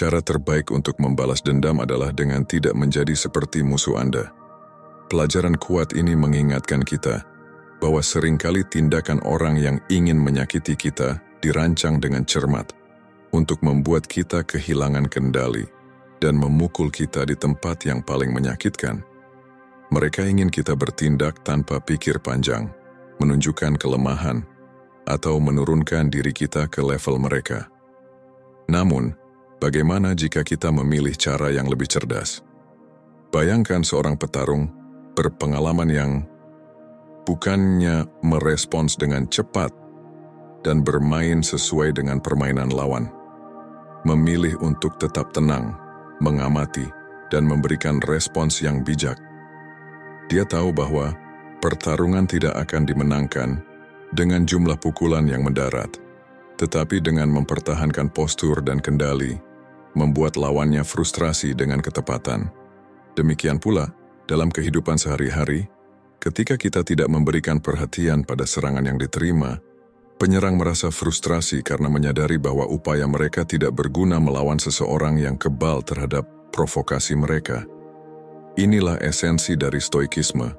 Cara terbaik untuk membalas dendam adalah dengan tidak menjadi seperti musuh Anda. Pelajaran kuat ini mengingatkan kita bahwa seringkali tindakan orang yang ingin menyakiti kita dirancang dengan cermat untuk membuat kita kehilangan kendali dan memukul kita di tempat yang paling menyakitkan. Mereka ingin kita bertindak tanpa pikir panjang, menunjukkan kelemahan, atau menurunkan diri kita ke level mereka. Namun, bagaimana jika kita memilih cara yang lebih cerdas? Bayangkan seorang petarung berpengalaman yang bukannya merespons dengan cepat dan bermain sesuai dengan permainan lawan, memilih untuk tetap tenang, mengamati, dan memberikan respons yang bijak. Dia tahu bahwa pertarungan tidak akan dimenangkan dengan jumlah pukulan yang mendarat, tetapi dengan mempertahankan postur dan kendali, membuat lawannya frustrasi dengan ketepatan. Demikian pula, dalam kehidupan sehari-hari, ketika kita tidak memberikan perhatian pada serangan yang diterima, penyerang merasa frustrasi karena menyadari bahwa upaya mereka tidak berguna melawan seseorang yang kebal terhadap provokasi mereka. Inilah esensi dari stoikisme,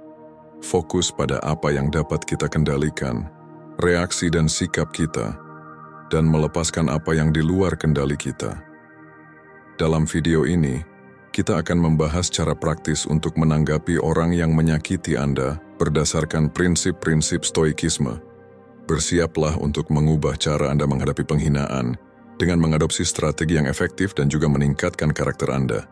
fokus pada apa yang dapat kita kendalikan, reaksi dan sikap kita, dan melepaskan apa yang di luar kendali kita. Dalam video ini, kita akan membahas cara praktis untuk menanggapi orang yang menyakiti Anda berdasarkan prinsip-prinsip stoikisme. Bersiaplah untuk mengubah cara Anda menghadapi penghinaan dengan mengadopsi strategi yang efektif dan juga meningkatkan karakter Anda.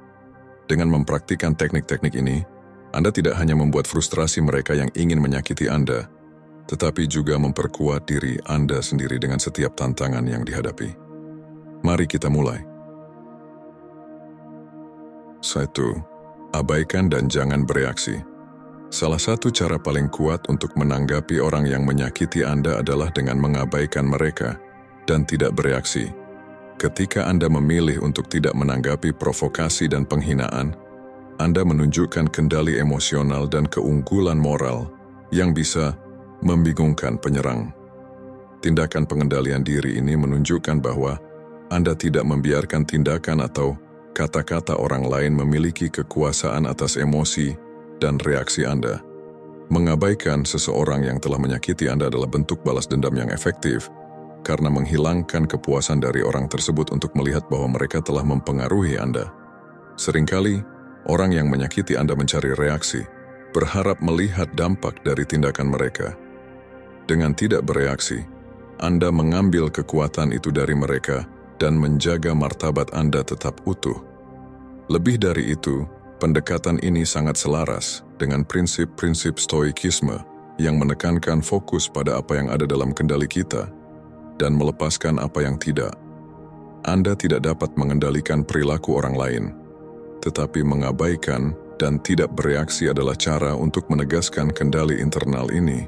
Dengan mempraktikkan teknik-teknik ini, Anda tidak hanya membuat frustrasi mereka yang ingin menyakiti Anda, tetapi juga memperkuat diri Anda sendiri dengan setiap tantangan yang dihadapi. Mari kita mulai. 1. Abaikan dan jangan bereaksi. Salah satu cara paling kuat untuk menanggapi orang yang menyakiti Anda adalah dengan mengabaikan mereka dan tidak bereaksi. Ketika Anda memilih untuk tidak menanggapi provokasi dan penghinaan, Anda menunjukkan kendali emosional dan keunggulan moral yang bisa membingungkan penyerang. Tindakan pengendalian diri ini menunjukkan bahwa Anda tidak membiarkan tindakan atau kata-kata orang lain memiliki kekuasaan atas emosi dan reaksi Anda. Mengabaikan seseorang yang telah menyakiti Anda adalah bentuk balas dendam yang efektif, karena menghilangkan kepuasan dari orang tersebut untuk melihat bahwa mereka telah mempengaruhi Anda. Seringkali, orang yang menyakiti Anda mencari reaksi, berharap melihat dampak dari tindakan mereka. Dengan tidak bereaksi, Anda mengambil kekuatan itu dari mereka dan menjaga martabat Anda tetap utuh. Lebih dari itu, pendekatan ini sangat selaras dengan prinsip-prinsip stoikisme yang menekankan fokus pada apa yang ada dalam kendali kita dan melepaskan apa yang tidak. Anda tidak dapat mengendalikan perilaku orang lain, tetapi mengabaikan dan tidak bereaksi adalah cara untuk menegaskan kendali internal ini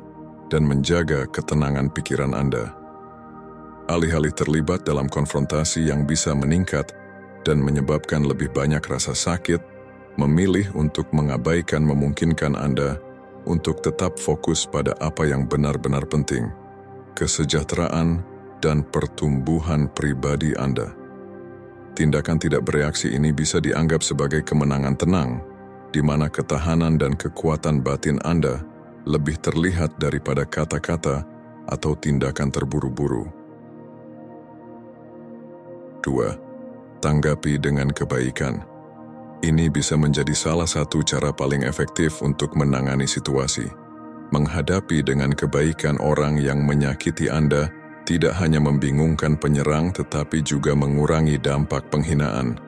dan menjaga ketenangan pikiran Anda. Alih-alih terlibat dalam konfrontasi yang bisa meningkat dan menyebabkan lebih banyak rasa sakit, memilih untuk mengabaikan memungkinkan Anda untuk tetap fokus pada apa yang benar-benar penting, kesejahteraan dan pertumbuhan pribadi Anda. Tindakan tidak bereaksi ini bisa dianggap sebagai kemenangan tenang, di mana ketahanan dan kekuatan batin Anda lebih terlihat daripada kata-kata atau tindakan terburu-buru. 2. Tanggapi dengan kebaikan. Ini bisa menjadi salah satu cara paling efektif untuk menangani situasi. Menghadapi dengan kebaikan orang yang menyakiti Anda tidak hanya membingungkan penyerang tetapi juga mengurangi dampak penghinaan.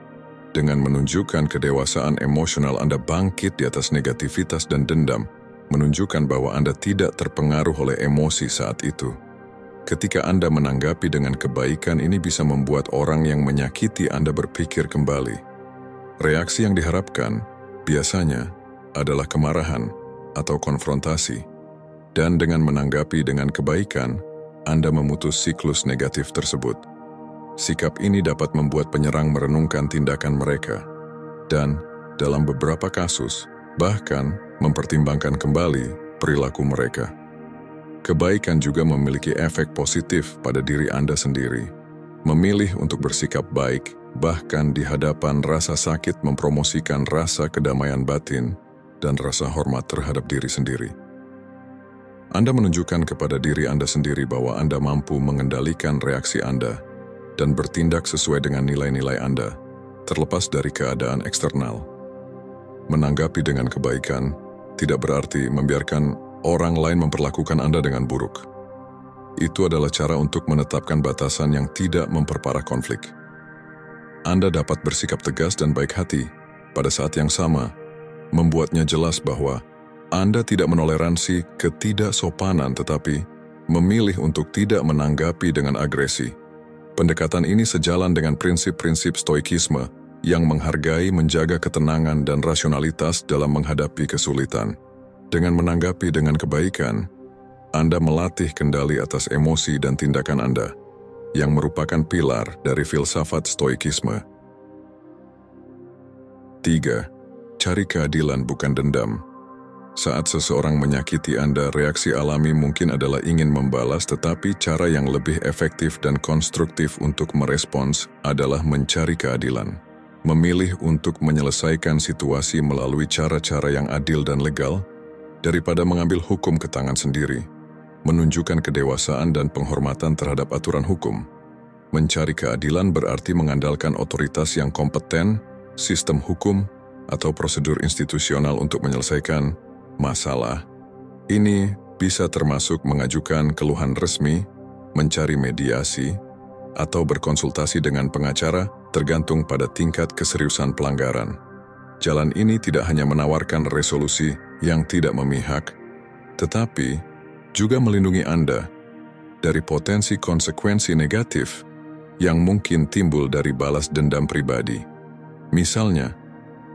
Dengan menunjukkan kedewasaan emosional Anda bangkit di atas negativitas dan dendam, menunjukkan bahwa Anda tidak terpengaruh oleh emosi saat itu. Ketika Anda menanggapi dengan kebaikan, ini bisa membuat orang yang menyakiti Anda berpikir kembali. Reaksi yang diharapkan biasanya adalah kemarahan atau konfrontasi, dan dengan menanggapi dengan kebaikan, Anda memutus siklus negatif tersebut. Sikap ini dapat membuat penyerang merenungkan tindakan mereka, dan dalam beberapa kasus, bahkan mempertimbangkan kembali perilaku mereka. Kebaikan juga memiliki efek positif pada diri Anda sendiri. Memilih untuk bersikap baik bahkan di hadapan rasa sakit mempromosikan rasa kedamaian batin dan rasa hormat terhadap diri sendiri. Anda menunjukkan kepada diri Anda sendiri bahwa Anda mampu mengendalikan reaksi Anda dan bertindak sesuai dengan nilai-nilai Anda, terlepas dari keadaan eksternal. Menanggapi dengan kebaikan tidak berarti membiarkan orang lain memperlakukan Anda dengan buruk. Itu adalah cara untuk menetapkan batasan yang tidak memperparah konflik. Anda dapat bersikap tegas dan baik hati, pada saat yang sama, membuatnya jelas bahwa Anda tidak menoleransi ketidaksopanan tetapi memilih untuk tidak menanggapi dengan agresi. Pendekatan ini sejalan dengan prinsip-prinsip stoikisme yang menghargai menjaga ketenangan dan rasionalitas dalam menghadapi kesulitan. Dengan menanggapi dengan kebaikan, Anda melatih kendali atas emosi dan tindakan Anda, yang merupakan pilar dari filsafat stoikisme. 3. Cari keadilan bukan dendam. Saat seseorang menyakiti Anda, reaksi alami mungkin adalah ingin membalas, tetapi cara yang lebih efektif dan konstruktif untuk merespons adalah mencari keadilan. Memilih untuk menyelesaikan situasi melalui cara-cara yang adil dan legal, daripada mengambil hukum ke tangan sendiri. Menunjukkan kedewasaan dan penghormatan terhadap aturan hukum. Mencari keadilan berarti mengandalkan otoritas yang kompeten, sistem hukum, atau prosedur institusional untuk menyelesaikan masalah. Ini bisa termasuk mengajukan keluhan resmi, mencari mediasi, atau berkonsultasi dengan pengacara tergantung pada tingkat keseriusan pelanggaran. Jalan ini tidak hanya menawarkan resolusi yang tidak memihak, tetapi juga melindungi Anda dari potensi konsekuensi negatif yang mungkin timbul dari balas dendam pribadi. Misalnya,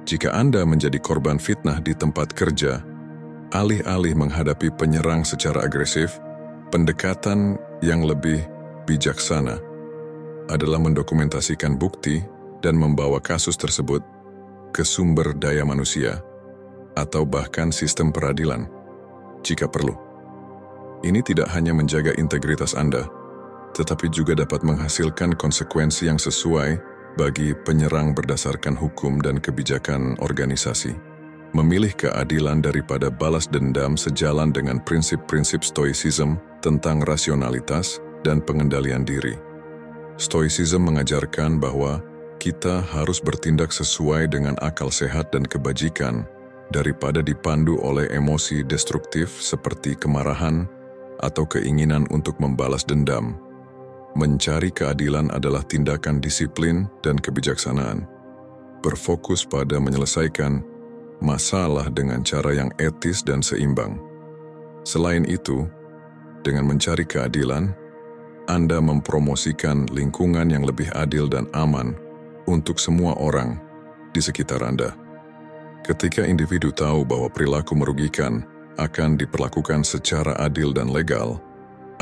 jika Anda menjadi korban fitnah di tempat kerja, alih-alih menghadapi penyerang secara agresif, pendekatan yang lebih bijaksana adalah mendokumentasikan bukti dan membawa kasus tersebut ke sumber daya manusia atau bahkan sistem peradilan, jika perlu. Ini tidak hanya menjaga integritas Anda, tetapi juga dapat menghasilkan konsekuensi yang sesuai bagi penyerang berdasarkan hukum dan kebijakan organisasi. Memilih keadilan daripada balas dendam sejalan dengan prinsip-prinsip stoicism tentang rasionalitas dan pengendalian diri. Stoicism mengajarkan bahwa kita harus bertindak sesuai dengan akal sehat dan kebajikan daripada dipandu oleh emosi destruktif seperti kemarahan atau keinginan untuk membalas dendam. Mencari keadilan adalah tindakan disiplin dan kebijaksanaan. Berfokus pada menyelesaikan masalah dengan cara yang etis dan seimbang. Selain itu, dengan mencari keadilan, Anda mempromosikan lingkungan yang lebih adil dan aman untuk semua orang di sekitar Anda. Ketika individu tahu bahwa perilaku merugikan akan diperlakukan secara adil dan legal,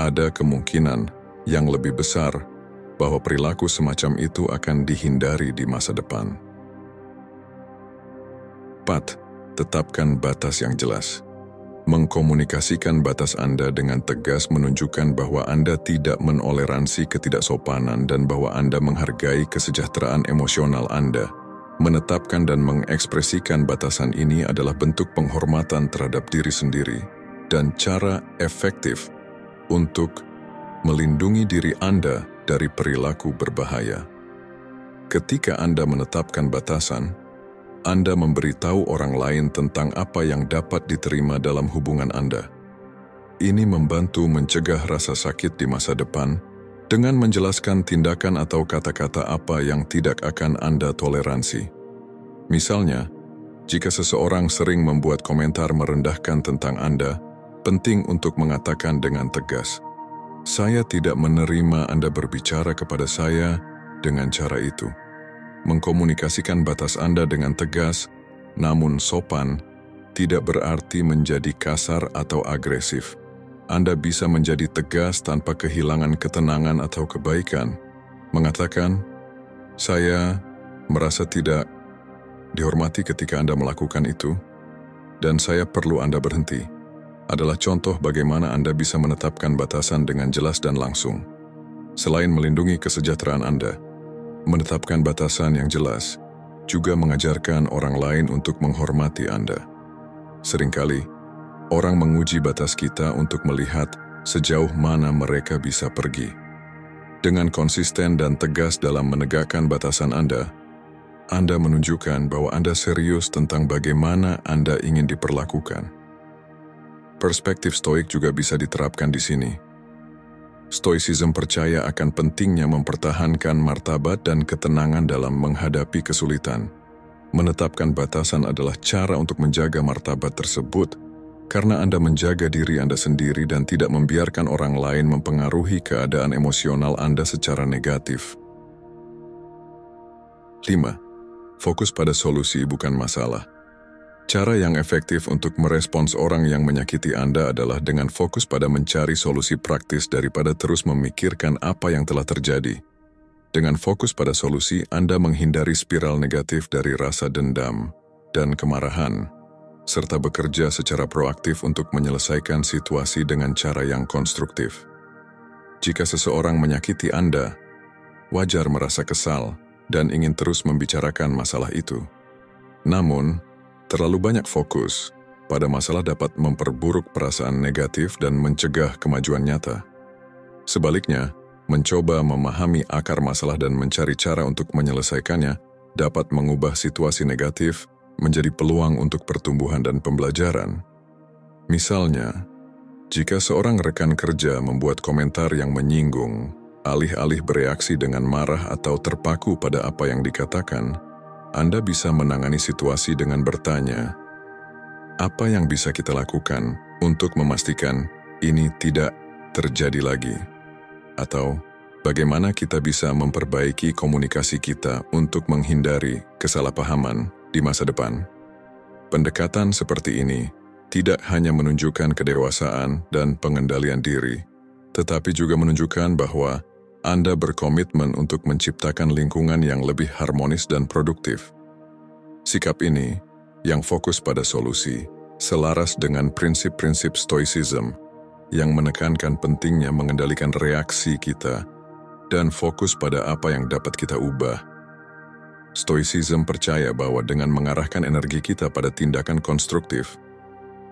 ada kemungkinan yang lebih besar bahwa perilaku semacam itu akan dihindari di masa depan. 4. Tetapkan batas yang jelas. Mengkomunikasikan batas Anda dengan tegas menunjukkan bahwa Anda tidak menoleransi ketidaksopanan dan bahwa Anda menghargai kesejahteraan emosional Anda. Menetapkan dan mengekspresikan batasan ini adalah bentuk penghormatan terhadap diri sendiri dan cara efektif untuk melindungi diri Anda dari perilaku berbahaya. Ketika Anda menetapkan batasan, Anda memberitahu orang lain tentang apa yang dapat diterima dalam hubungan Anda. Ini membantu mencegah rasa sakit di masa depan dengan menjelaskan tindakan atau kata-kata apa yang tidak akan Anda toleransi. Misalnya, jika seseorang sering membuat komentar merendahkan tentang Anda, penting untuk mengatakan dengan tegas, "Saya tidak menerima Anda berbicara kepada saya dengan cara itu." Mengkomunikasikan batas Anda dengan tegas, namun sopan, tidak berarti menjadi kasar atau agresif. Anda bisa menjadi tegas tanpa kehilangan ketenangan atau kebaikan. Mengatakan, "Saya merasa tidak dihormati ketika Anda melakukan itu, dan saya perlu Anda berhenti," adalah contoh bagaimana Anda bisa menetapkan batasan dengan jelas dan langsung. Selain melindungi kesejahteraan Anda, Menetapkan batasan yang jelas juga mengajarkan orang lain untuk menghormati Anda. Seringkali, orang menguji batas kita untuk melihat sejauh mana mereka bisa pergi. Dengan konsisten dan tegas dalam menegakkan batasan Anda menunjukkan bahwa Anda serius tentang bagaimana Anda ingin diperlakukan. Perspektif stoik juga bisa diterapkan di sini. Stoicism percaya akan pentingnya mempertahankan martabat dan ketenangan dalam menghadapi kesulitan. Menetapkan batasan adalah cara untuk menjaga martabat tersebut karena Anda menjaga diri Anda sendiri dan tidak membiarkan orang lain mempengaruhi keadaan emosional Anda secara negatif. 5. Fokus pada solusi bukan masalah. Cara yang efektif untuk merespons orang yang menyakiti Anda adalah dengan fokus pada mencari solusi praktis daripada terus memikirkan apa yang telah terjadi. Dengan fokus pada solusi, Anda menghindari spiral negatif dari rasa dendam dan kemarahan, serta bekerja secara proaktif untuk menyelesaikan situasi dengan cara yang konstruktif. Jika seseorang menyakiti Anda, wajar merasa kesal dan ingin terus membicarakan masalah itu. Namun, terlalu banyak fokus pada masalah dapat memperburuk perasaan negatif dan mencegah kemajuan nyata. Sebaliknya, mencoba memahami akar masalah dan mencari cara untuk menyelesaikannya dapat mengubah situasi negatif menjadi peluang untuk pertumbuhan dan pembelajaran. Misalnya, jika seorang rekan kerja membuat komentar yang menyinggung, alih-alih bereaksi dengan marah atau terpaku pada apa yang dikatakan, Anda bisa menangani situasi dengan bertanya, apa yang bisa kita lakukan untuk memastikan ini tidak terjadi lagi? Atau, bagaimana kita bisa memperbaiki komunikasi kita untuk menghindari kesalahpahaman di masa depan? Pendekatan seperti ini tidak hanya menunjukkan kedewasaan dan pengendalian diri, tetapi juga menunjukkan bahwa Anda berkomitmen untuk menciptakan lingkungan yang lebih harmonis dan produktif. Sikap ini, yang fokus pada solusi, selaras dengan prinsip-prinsip stoicism, yang menekankan pentingnya mengendalikan reaksi kita dan fokus pada apa yang dapat kita ubah. Stoicism percaya bahwa dengan mengarahkan energi kita pada tindakan konstruktif,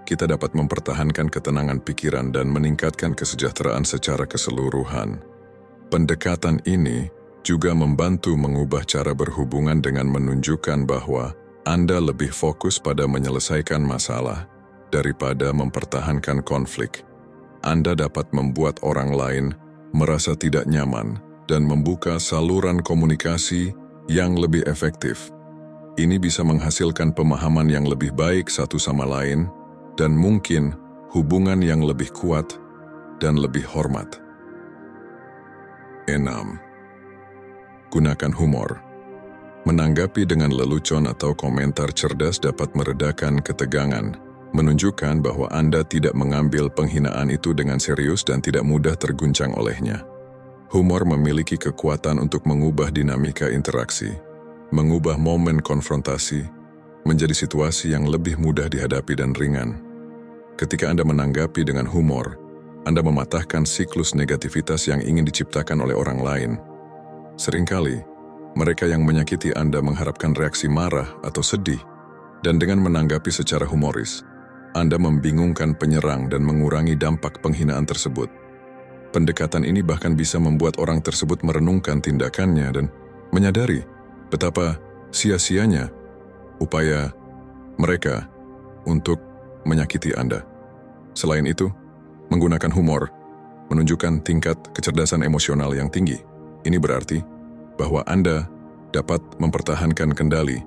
kita dapat mempertahankan ketenangan pikiran dan meningkatkan kesejahteraan secara keseluruhan. Pendekatan ini juga membantu mengubah cara berhubungan dengan menunjukkan bahwa Anda lebih fokus pada menyelesaikan masalah daripada mempertahankan konflik. Anda dapat membuat orang lain merasa tidak nyaman dan membuka saluran komunikasi yang lebih efektif. Ini bisa menghasilkan pemahaman yang lebih baik satu sama lain dan mungkin hubungan yang lebih kuat dan lebih hormat. 6. Gunakan humor. Menanggapi dengan lelucon atau komentar cerdas dapat meredakan ketegangan, menunjukkan bahwa Anda tidak mengambil penghinaan itu dengan serius dan tidak mudah terguncang olehnya. Humor memiliki kekuatan untuk mengubah dinamika interaksi, mengubah momen konfrontasi, menjadi situasi yang lebih mudah dihadapi dan ringan. Ketika Anda menanggapi dengan humor, Anda mematahkan siklus negativitas yang ingin diciptakan oleh orang lain. Seringkali, mereka yang menyakiti Anda mengharapkan reaksi marah atau sedih, dan dengan menanggapi secara humoris, Anda membingungkan penyerang dan mengurangi dampak penghinaan tersebut. Pendekatan ini bahkan bisa membuat orang tersebut merenungkan tindakannya dan menyadari betapa sia-sianya upaya mereka untuk menyakiti Anda. Selain itu, menggunakan humor menunjukkan tingkat kecerdasan emosional yang tinggi. Ini berarti bahwa Anda dapat mempertahankan kendali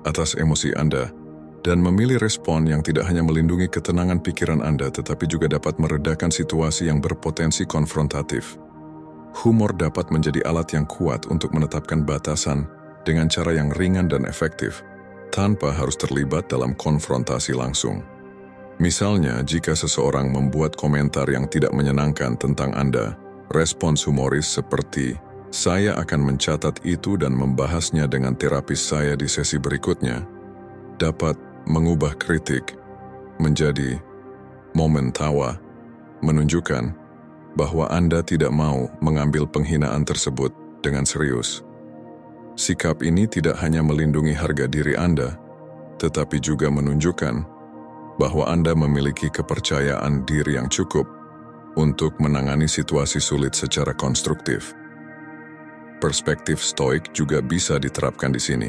atas emosi Anda dan memilih respon yang tidak hanya melindungi ketenangan pikiran Anda tetapi juga dapat meredakan situasi yang berpotensi konfrontatif. Humor dapat menjadi alat yang kuat untuk menetapkan batasan dengan cara yang ringan dan efektif, tanpa harus terlibat dalam konfrontasi langsung. Misalnya, jika seseorang membuat komentar yang tidak menyenangkan tentang Anda, respons humoris seperti, "Saya akan mencatat itu dan membahasnya dengan terapis saya di sesi berikutnya," dapat mengubah kritik menjadi momen tawa, menunjukkan bahwa Anda tidak mau mengambil penghinaan tersebut dengan serius. Sikap ini tidak hanya melindungi harga diri Anda, tetapi juga menunjukkan bahwa Anda memiliki kepercayaan diri yang cukup untuk menangani situasi sulit secara konstruktif. Perspektif stoik juga bisa diterapkan di sini,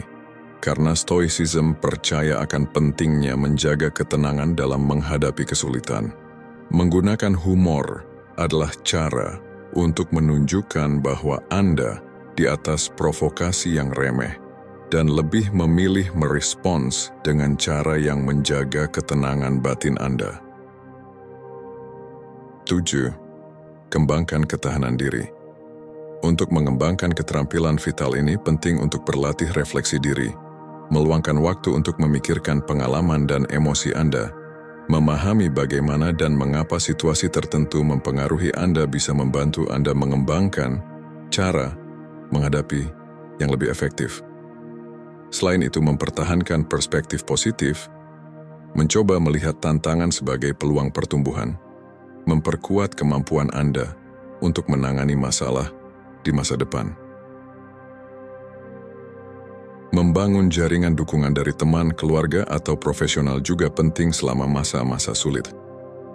karena stoicism percaya akan pentingnya menjaga ketenangan dalam menghadapi kesulitan. Menggunakan humor adalah cara untuk menunjukkan bahwa Anda di atas provokasi yang remeh dan lebih memilih merespons dengan cara yang menjaga ketenangan batin Anda. 7. Kembangkan ketahanan diri. Untuk mengembangkan keterampilan vital ini penting untuk berlatih refleksi diri, meluangkan waktu untuk memikirkan pengalaman dan emosi Anda, memahami bagaimana dan mengapa situasi tertentu mempengaruhi Anda bisa membantu Anda mengembangkan cara menghadapi yang lebih efektif. Selain itu, mempertahankan perspektif positif, mencoba melihat tantangan sebagai peluang pertumbuhan, memperkuat kemampuan Anda untuk menangani masalah di masa depan. Membangun jaringan dukungan dari teman, keluarga, atau profesional juga penting selama masa-masa sulit.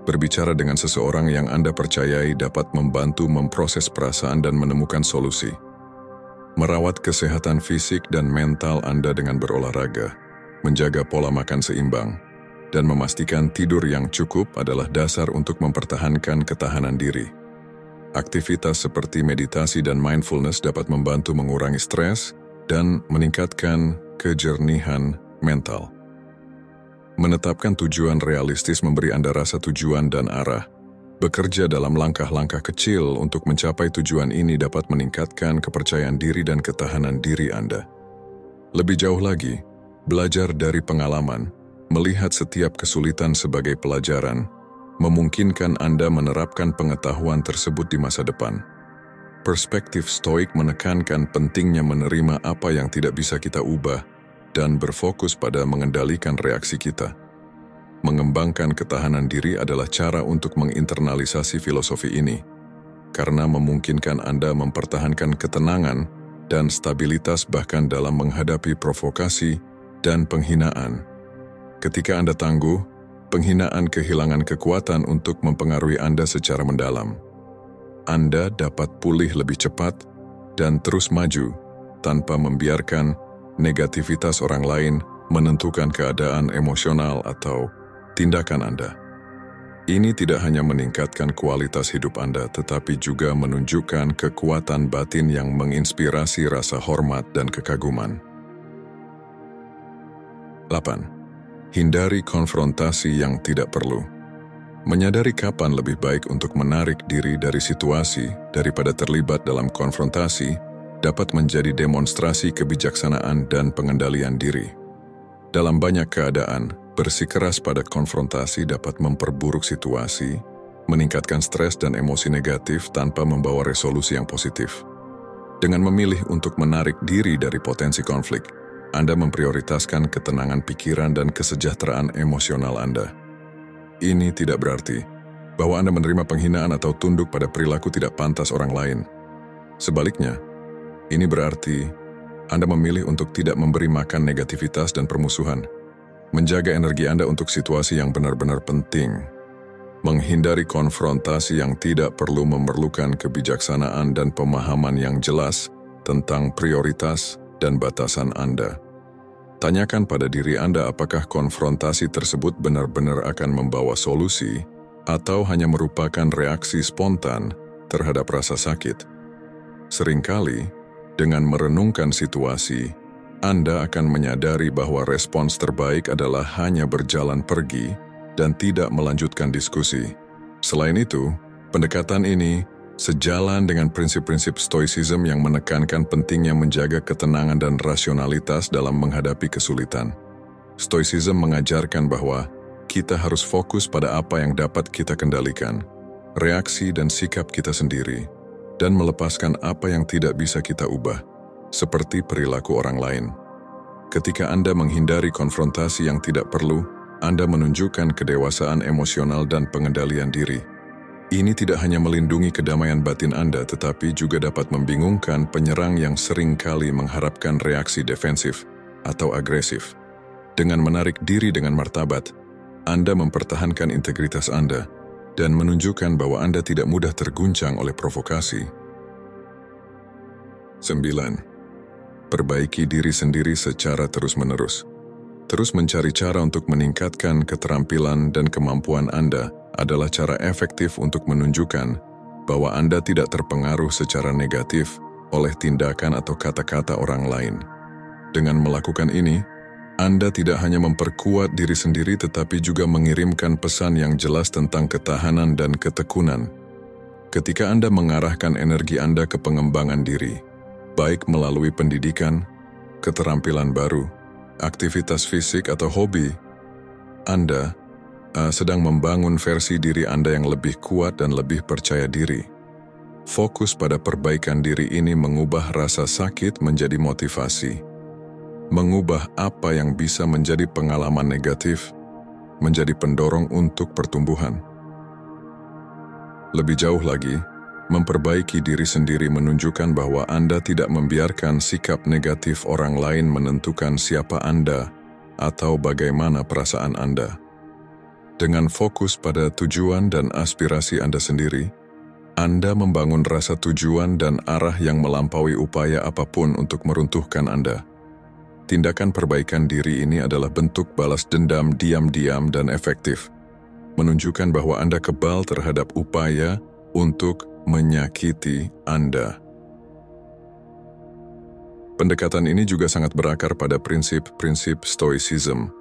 Berbicara dengan seseorang yang Anda percayai dapat membantu memproses perasaan dan menemukan solusi. Merawat kesehatan fisik dan mental Anda dengan berolahraga, menjaga pola makan seimbang, dan memastikan tidur yang cukup adalah dasar untuk mempertahankan ketahanan diri. Aktivitas seperti meditasi dan mindfulness dapat membantu mengurangi stres dan meningkatkan kejernihan mental. Menetapkan tujuan realistis memberi Anda rasa tujuan dan arah. Bekerja dalam langkah-langkah kecil untuk mencapai tujuan ini dapat meningkatkan kepercayaan diri dan ketahanan diri Anda. Lebih jauh lagi, belajar dari pengalaman, melihat setiap kesulitan sebagai pelajaran, memungkinkan Anda menerapkan pengetahuan tersebut di masa depan. Perspektif stoik menekankan pentingnya menerima apa yang tidak bisa kita ubah dan berfokus pada mengendalikan reaksi kita. Mengembangkan ketahanan diri adalah cara untuk menginternalisasi filosofi ini, karena memungkinkan Anda mempertahankan ketenangan dan stabilitas bahkan dalam menghadapi provokasi dan penghinaan. Ketika Anda tangguh, penghinaan kehilangan kekuatan untuk mempengaruhi Anda secara mendalam. Anda dapat pulih lebih cepat dan terus maju tanpa membiarkan negativitas orang lain menentukan keadaan emosional atau tindakan Anda. Ini tidak hanya meningkatkan kualitas hidup Anda, tetapi juga menunjukkan kekuatan batin yang menginspirasi rasa hormat dan kekaguman. 8. Hindari konfrontasi yang tidak perlu. Menyadari kapan lebih baik untuk menarik diri dari situasi daripada terlibat dalam konfrontasi dapat menjadi demonstrasi kebijaksanaan dan pengendalian diri. Dalam banyak keadaan, bersikeras pada konfrontasi dapat memperburuk situasi, meningkatkan stres dan emosi negatif tanpa membawa resolusi yang positif. Dengan memilih untuk menarik diri dari potensi konflik, Anda memprioritaskan ketenangan pikiran dan kesejahteraan emosional Anda. Ini tidak berarti bahwa Anda menerima penghinaan atau tunduk pada perilaku tidak pantas orang lain. Sebaliknya, ini berarti Anda memilih untuk tidak memberi makan negativitas dan permusuhan, menjaga energi Anda untuk situasi yang benar-benar penting, menghindari konfrontasi yang tidak perlu memerlukan kebijaksanaan dan pemahaman yang jelas tentang prioritas dan batasan Anda. Tanyakan pada diri Anda apakah konfrontasi tersebut benar-benar akan membawa solusi atau hanya merupakan reaksi spontan terhadap rasa sakit. Seringkali, dengan merenungkan situasi, Anda akan menyadari bahwa respons terbaik adalah hanya berjalan pergi dan tidak melanjutkan diskusi. Selain itu, pendekatan ini sejalan dengan prinsip-prinsip stoicism yang menekankan pentingnya menjaga ketenangan dan rasionalitas dalam menghadapi kesulitan. Stoicism mengajarkan bahwa kita harus fokus pada apa yang dapat kita kendalikan, reaksi dan sikap kita sendiri, dan melepaskan apa yang tidak bisa kita ubah, seperti perilaku orang lain. Ketika Anda menghindari konfrontasi yang tidak perlu, Anda menunjukkan kedewasaan emosional dan pengendalian diri. Ini tidak hanya melindungi kedamaian batin Anda, tetapi juga dapat membingungkan penyerang yang seringkali mengharapkan reaksi defensif atau agresif. Dengan menarik diri dengan martabat, Anda mempertahankan integritas Anda dan menunjukkan bahwa Anda tidak mudah terguncang oleh provokasi. 9. Perbaiki diri sendiri secara terus-menerus. Terus mencari cara untuk meningkatkan keterampilan dan kemampuan Anda adalah cara efektif untuk menunjukkan bahwa Anda tidak terpengaruh secara negatif oleh tindakan atau kata-kata orang lain. Dengan melakukan ini, Anda tidak hanya memperkuat diri sendiri tetapi juga mengirimkan pesan yang jelas tentang ketahanan dan ketekunan. Ketika Anda mengarahkan energi Anda ke pengembangan diri, baik melalui pendidikan, keterampilan baru, aktivitas fisik atau hobi, Anda sedang membangun versi diri Anda yang lebih kuat dan lebih percaya diri. Fokus pada perbaikan diri ini mengubah rasa sakit menjadi motivasi, mengubah apa yang bisa menjadi pengalaman negatif menjadi pendorong untuk pertumbuhan. Lebih jauh lagi, memperbaiki diri sendiri menunjukkan bahwa Anda tidak membiarkan sikap negatif orang lain menentukan siapa Anda atau bagaimana perasaan Anda. Dengan fokus pada tujuan dan aspirasi Anda sendiri, Anda membangun rasa tujuan dan arah yang melampaui upaya apapun untuk meruntuhkan Anda. Tindakan perbaikan diri ini adalah bentuk balas dendam diam-diam dan efektif, menunjukkan bahwa Anda kebal terhadap upaya untuk menyakiti Anda. Pendekatan ini juga sangat berakar pada prinsip-prinsip Stoicism.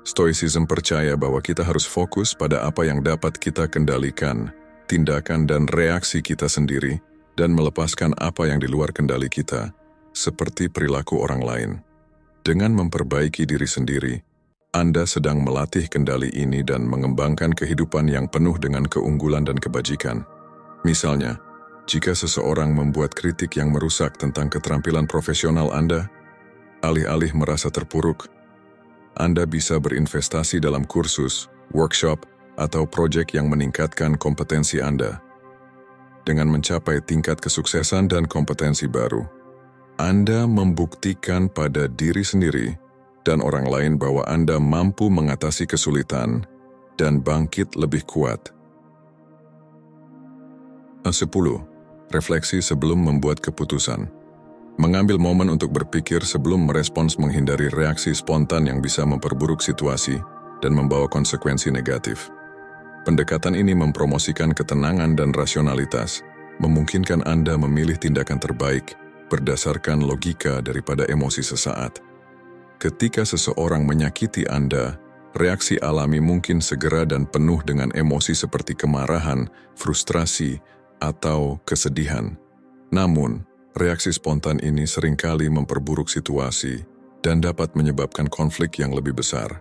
Stoicism percaya bahwa kita harus fokus pada apa yang dapat kita kendalikan, tindakan dan reaksi kita sendiri, dan melepaskan apa yang di luar kendali kita, seperti perilaku orang lain. Dengan memperbaiki diri sendiri, Anda sedang melatih kendali ini dan mengembangkan kehidupan yang penuh dengan keunggulan dan kebajikan. Misalnya, jika seseorang membuat kritik yang merusak tentang keterampilan profesional Anda, alih-alih merasa terpuruk, Anda bisa berinvestasi dalam kursus, workshop, atau proyek yang meningkatkan kompetensi Anda. Dengan mencapai tingkat kesuksesan dan kompetensi baru, Anda membuktikan pada diri sendiri dan orang lain bahwa Anda mampu mengatasi kesulitan dan bangkit lebih kuat. 10. Refleksi sebelum membuat keputusan. Mengambil momen untuk berpikir sebelum merespons menghindari reaksi spontan yang bisa memperburuk situasi dan membawa konsekuensi negatif. Pendekatan ini mempromosikan ketenangan dan rasionalitas, memungkinkan Anda memilih tindakan terbaik berdasarkan logika daripada emosi sesaat. Ketika seseorang menyakiti Anda, reaksi alami mungkin segera dan penuh dengan emosi seperti kemarahan, frustrasi, atau kesedihan. Namun, reaksi spontan ini seringkali memperburuk situasi dan dapat menyebabkan konflik yang lebih besar.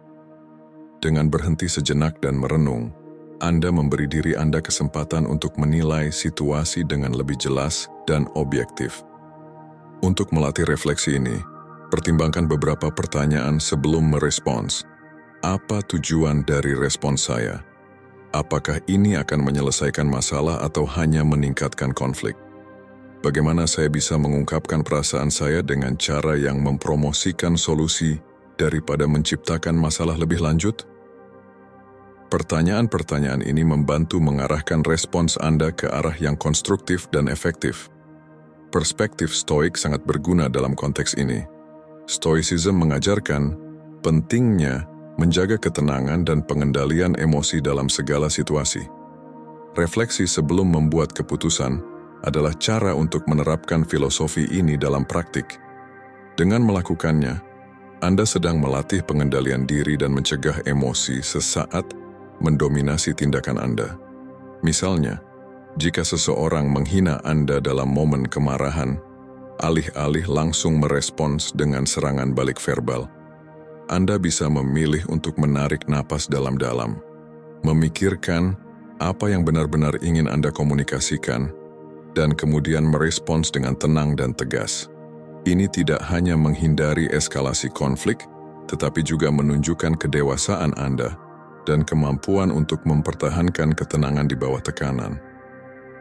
Dengan berhenti sejenak dan merenung, Anda memberi diri Anda kesempatan untuk menilai situasi dengan lebih jelas dan objektif. Untuk melatih refleksi ini, pertimbangkan beberapa pertanyaan sebelum merespons. Apa tujuan dari respons saya? Apakah ini akan menyelesaikan masalah atau hanya meningkatkan konflik? Bagaimana saya bisa mengungkapkan perasaan saya dengan cara yang mempromosikan solusi daripada menciptakan masalah lebih lanjut? Pertanyaan-pertanyaan ini membantu mengarahkan respons Anda ke arah yang konstruktif dan efektif. Perspektif stoik sangat berguna dalam konteks ini. Stoicism mengajarkan pentingnya menjaga ketenangan dan pengendalian emosi dalam segala situasi. Refleksi sebelum membuat keputusan adalah cara untuk menerapkan filosofi ini dalam praktik. Dengan melakukannya, Anda sedang melatih pengendalian diri dan mencegah emosi sesaat mendominasi tindakan Anda. Misalnya, jika seseorang menghina Anda dalam momen kemarahan, alih-alih langsung merespons dengan serangan balik verbal, Anda bisa memilih untuk menarik napas dalam-dalam, memikirkan apa yang benar-benar ingin Anda komunikasikan, dan kemudian merespons dengan tenang dan tegas. Ini tidak hanya menghindari eskalasi konflik, tetapi juga menunjukkan kedewasaan Anda dan kemampuan untuk mempertahankan ketenangan di bawah tekanan.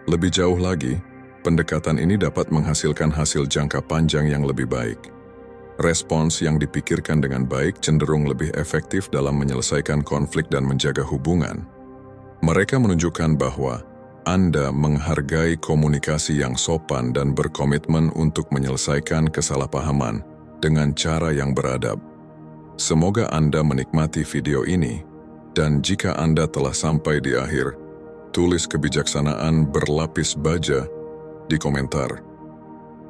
Lebih jauh lagi, pendekatan ini dapat menghasilkan hasil jangka panjang yang lebih baik. Respons yang dipikirkan dengan baik cenderung lebih efektif dalam menyelesaikan konflik dan menjaga hubungan. Mereka menunjukkan bahwa Anda menghargai komunikasi yang sopan dan berkomitmen untuk menyelesaikan kesalahpahaman dengan cara yang beradab. Semoga Anda menikmati video ini, dan jika Anda telah sampai di akhir, tulis kebijaksanaan berlapis baja di komentar.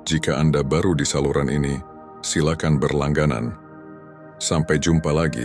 Jika Anda baru di saluran ini, silakan berlangganan. Sampai jumpa lagi.